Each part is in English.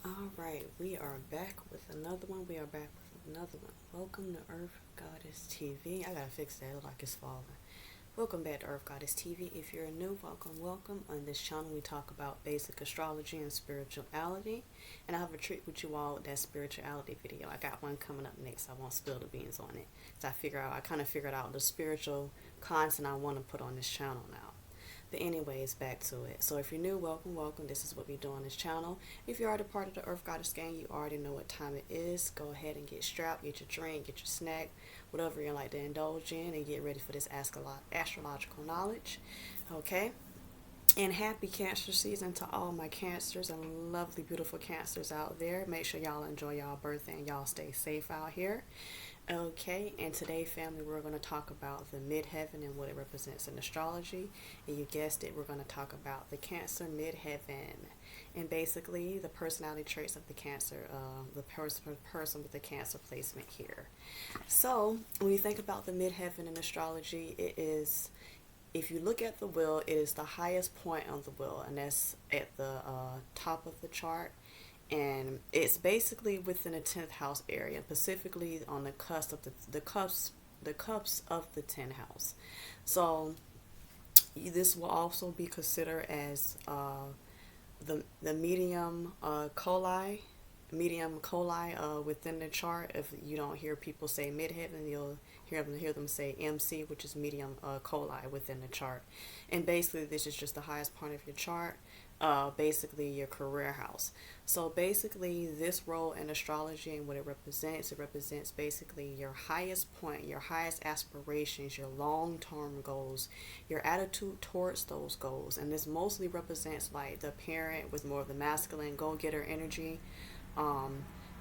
All right, we are back with another one. We are back with another one. Welcome to Earth Goddess TV. I gotta fix that. It look like it's falling. Welcome back to Earth Goddess TV. If you're new, welcome. On this channel, we talk about basic astrology and spirituality. And I have a treat with you all with that spirituality video. I got one coming up next. I won't spill the beans on it. So I kind of figured out the spiritual content I want to put on this channel now. But anyways, back to it. So if you're new, welcome. This is what we do on this channel. If you're already part of the Earth Goddess gang, you already know what time it is. Go ahead and get strapped, get your drink, get your snack, whatever you like to indulge in, and get ready for this astrological knowledge. Okay? And happy Cancer season to all my Cancers and lovely, beautiful Cancers out there. Make sure y'all enjoy y'all birthday and y'all stay safe out here. Okay, and today, family, we're going to talk about the midheaven and what it represents in astrology. And you guessed it, we're going to talk about the Cancer midheaven and basically the personality traits of the Cancer, the person with the Cancer placement here. So, when you think about the midheaven in astrology, it is, if you look at the wheel, it is the highest point on the wheel, and that's at the top of the chart, and it's basically within the 10th house area, specifically on the cusp of the cups of the 10th house. So this will also be considered as the medium coli within the chart. If you don't hear people say midheaven, you'll hear them say MC, which is medium coli within the chart. And basically, this is just the highest point of your chart, basically your career house. So basically, this role in astrology and what it represents basically your highest point, your highest aspirations, your long-term goals, your attitude towards those goals. And this mostly represents like the parent with more of the masculine go-getter energy.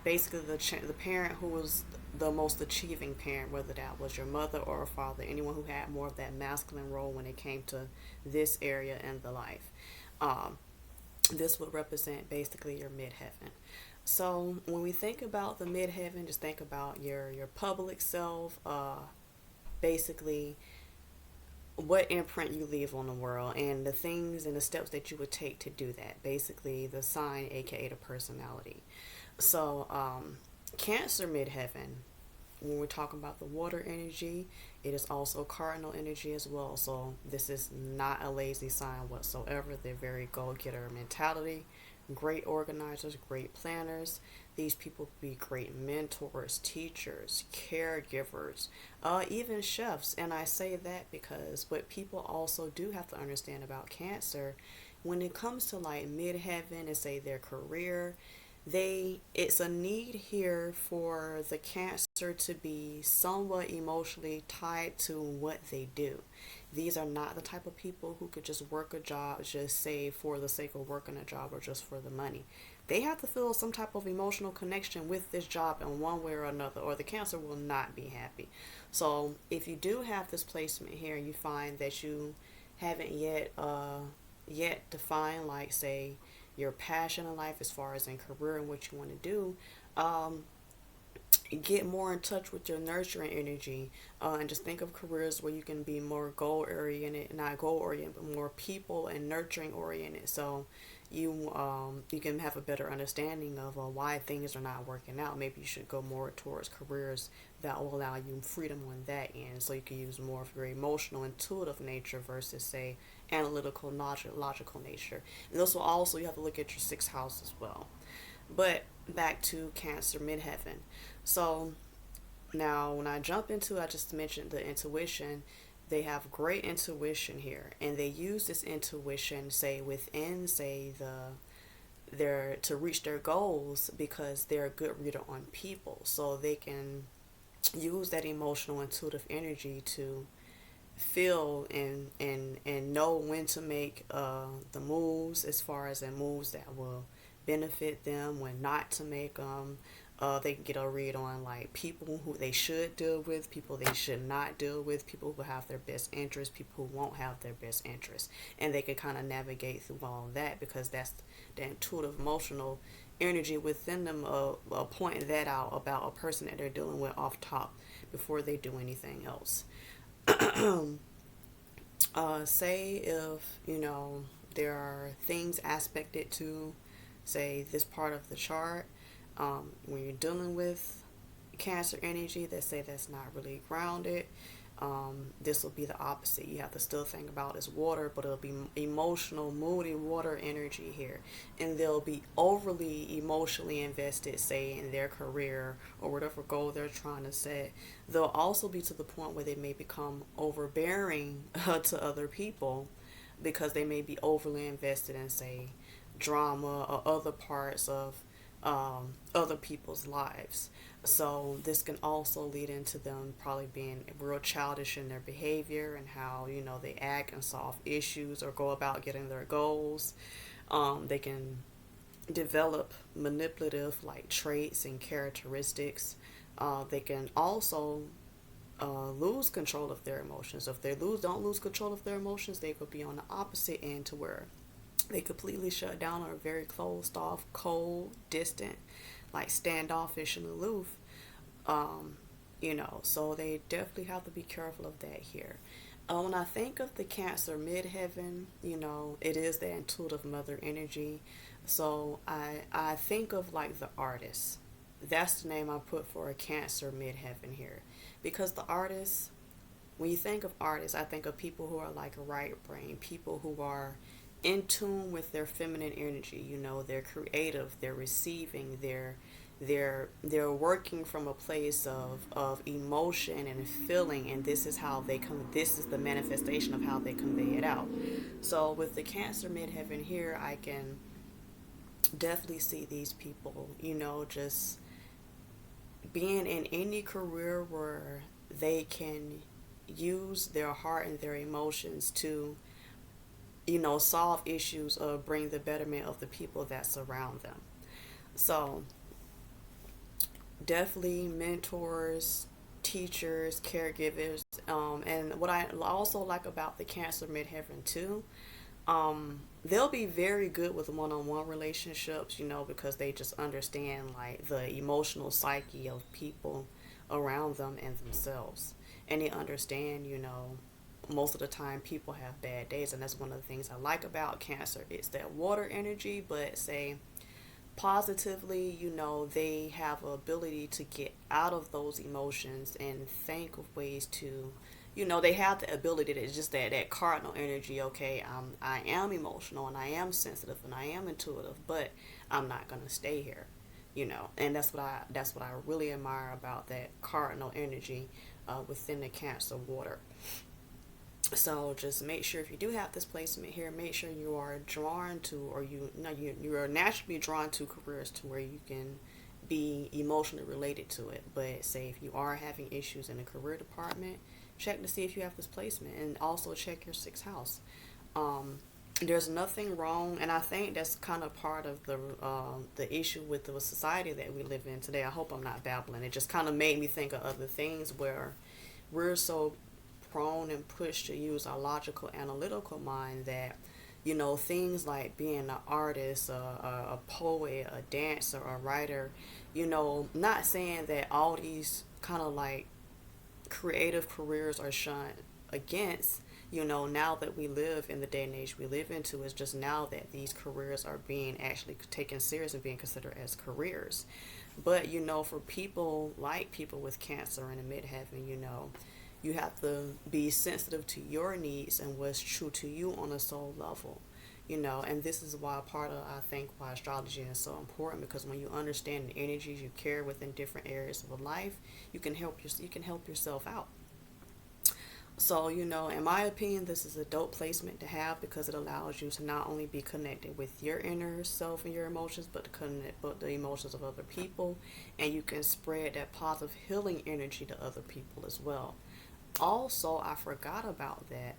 Basically the parent who was the most achieving parent, whether that was your mother or a father, anyone who had more of that masculine role when it came to this area in the life. This would represent basically your midheaven. So when we think about the midheaven, just think about your public self, basically what imprint you leave on the world and the things and the steps that you would take to do that. Basically the sign, aka the personality. So Cancer midheaven, when we're talking about the water energy, it is also cardinal energy as well. So this is not a lazy sign whatsoever. They're very go-getter mentality, great organizers, great planners. These people be great mentors, teachers, caregivers, even chefs. And I say that because what people also do have to understand about Cancer, when it comes to like midheaven and say their career, it's a need here for the Cancer to be somewhat emotionally tied to what they do. These are not the type of people who could just work a job just say for the sake of working a job or just for the money. They have to feel some type of emotional connection with this job in one way or another, or the Cancer will not be happy. So if you do have this placement here, you find that you haven't yet defined, like say, your passion in life as far as in career and what you want to do. Get more in touch with your nurturing energy, and just think of careers where you can be more goal oriented, not goal oriented, but more people and nurturing oriented. So you can have a better understanding of why things are not working out. Maybe you should go more towards careers that will allow you freedom on that end, so you can use more of your emotional, intuitive nature versus say analytical, logical nature. And this will also, you have to look at your sixth house as well. But back to Cancer midheaven. So now when I jump into, I just mentioned the intuition. They have great intuition here, and they use this intuition say within say their to reach their goals, because they're a good reader on people. So they can use that emotional intuitive energy to feel and know when to make the moves, as far as the moves that will benefit them, when not to make them. They can get a read on like people who they should deal with, people they should not deal with, people who have their best interests, people who won't have their best interests, and they can kind of navigate through all that, because that's the intuitive emotional energy within them, pointing that out about a person that they're dealing with off top before they do anything else. Say if there are things aspected to say this part of the chart, when you're dealing with Cancer energy, they say that's not really grounded. This will be the opposite. You have to still think about is water, but it'll be emotional, moody water energy here. And they'll be overly emotionally invested, say, in their career or whatever goal they're trying to set. They'll also be to the point where they may become overbearing to other people because they may be overly invested in, say, drama or other parts of other people's lives. So this can also lead into them probably being real childish in their behavior and how, they act and solve issues or go about getting their goals. They can develop manipulative like traits and characteristics. They can also lose control of their emotions. If they don't lose control of their emotions, they could be on the opposite end to where they completely shut down or are very closed off, cold, distant, like standoffish and aloof. So they definitely have to be careful of that here. When I think of the Cancer midheaven, it is the intuitive mother energy. So I think of like the artist. That's the name I put for a Cancer midheaven here. Because the artist, when you think of artists, I think of people who are like right brain, people who are in tune with their feminine energy. They're creative, they're receiving, they're working from a place of emotion and feeling, and this is how this is the manifestation of how they convey it out. So with the Cancer midheaven here, I can definitely see these people, just being in any career where they can use their heart and their emotions to solve issues or bring the betterment of the people that surround them. So definitely mentors, teachers, caregivers, and what I also like about the Cancer midheaven too, they'll be very good with one-on-one relationships, because they just understand like the emotional psyche of people around them and themselves, and they understand, most of the time people have bad days, and that's one of the things I like about Cancer. It's that water energy, but say positively, they have an ability to get out of those emotions and think of ways to, they have the ability to, it's just that cardinal energy. Okay, I am emotional and I am sensitive and I am intuitive, but I'm not gonna stay here, and that's what I really admire about that cardinal energy within the Cancer water. So just make sure if you do have this placement here, make sure you are drawn to, or you are naturally drawn to careers to where you can be emotionally related to it. But say if you are having issues in the career department, check to see if you have this placement, and also check your sixth house. There's nothing wrong, and I think that's kind of part of the issue with the society that we live in today. I hope I'm not babbling. It just kind of made me think of other things where we're so prone and pushed to use our logical analytical mind that things like being an artist, a poet, a dancer, a writer, not saying that all these kind of like creative careers are shunned against, now that we live in the day and age we live into, is just now that these careers are being actually taken serious and being considered as careers. But for people with Cancer in the midheaven, you have to be sensitive to your needs and what's true to you on a soul level, and this is why I think why astrology is so important, because when you understand the energies you carry within different areas of life, you can help yourself out. So, in my opinion, this is a dope placement to have because it allows you to not only be connected with your inner self and your emotions, but to connect with the emotions of other people, and you can spread that positive healing energy to other people as well. Also, I forgot about that.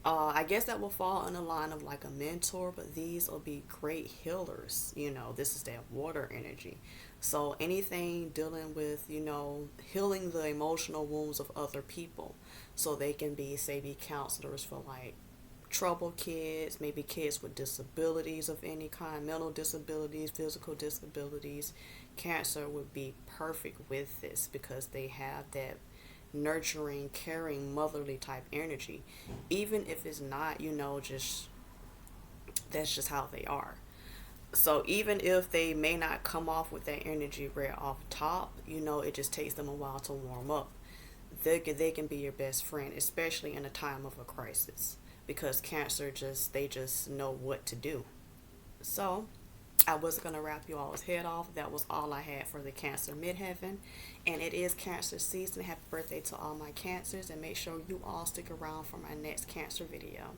I guess that will fall in the line of like a mentor, but these will be great healers. This is that water energy. So anything dealing with, healing the emotional wounds of other people. So they can be counselors for like troubled kids, maybe kids with disabilities of any kind, mental disabilities, physical disabilities. Cancer would be perfect with this because they have that nurturing, caring, motherly type energy. Even if it's not, just that's just how they are. So even if they may not come off with that energy right off top, you know, it just takes them a while to warm up. They can be your best friend, especially in a time of a crisis, because Cancer they just know what to do. So I was gonna wrap you all's head off. That was all I had for the Cancer Midheaven, and it is Cancer season. Happy birthday to all my Cancers, and make sure you all stick around for my next Cancer video.